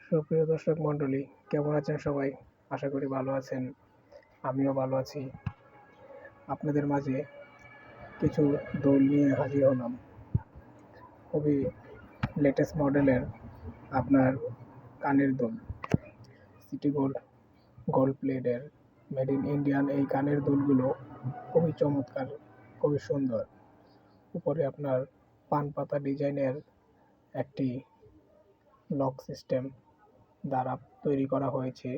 সুপ্রিয় দর্শক মণ্ডলী, কেমন আছেন সবাই? আশা করি ভালো আছেন। আমিও ভালো আছি। আপনাদের মাঝে কিছু দোল নিয়ে হাজির হলাম। খুবই লেটেস্ট মডেলের আপনার কানের দুল, সিটি গোল্ড গোল্ড প্লেটের মেড ইন ইন্ডিয়ান এই কানের দুলগুলো খুবই চমৎকার, খুবই সুন্দর। উপরে আপনার পান পাতা ডিজাইনের একটি লক সিস্টেম দ্বারা তৈরি করা হয়েছে।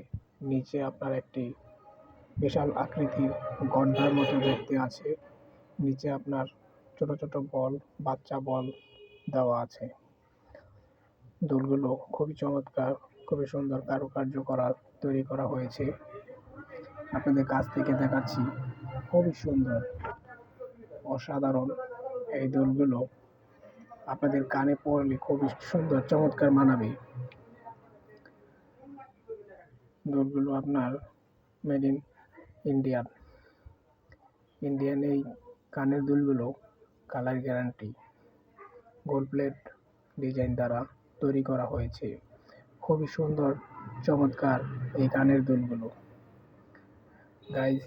নিচে আপনার একটি বিশাল আকৃতির ঘণ্টার মতো দেখতে আছে। নিচে আপনার ছোট ছোট বল, বাচ্চা বল দেওয়া আছে। দুলগুলো খুবই চমৎকার, খুবই সুন্দর কারুকার্য করা তৈরি করা হয়েছে। আপনাদের কাছ থেকে দেখাচ্ছি, খুবই সুন্দর, অসাধারণ। এই দুলগুলো আপনাদের কানে পরলে খুবই সুন্দর চমৎকার মানাবে। দুলগুলো আপনার মেড ইন ইন্ডিয়ান এই কানের দুলগুলো colour guarantee, gold plate design দ্বারা তৈরি করা হয়েছে। খুবই সুন্দর চমৎকার এই কানের দুলগুলো। গাইজ,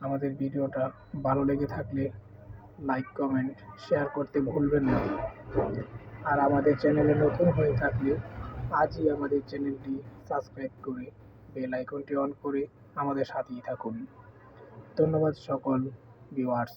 আমাদের ভিডিওটা ভালো লেগে থাকলে লাইক, কমেন্ট, শেয়ার করতে ভুলবেন না। আর আমাদের চ্যানেলে নতুন হয়ে থাকলে আজই আমাদের চ্যানেলটি সাবস্ক্রাইব করে বেল আইকনটি অন করে আমাদের সাথেই থাকুন। ধন্যবাদ সকল ভিউয়ার্স।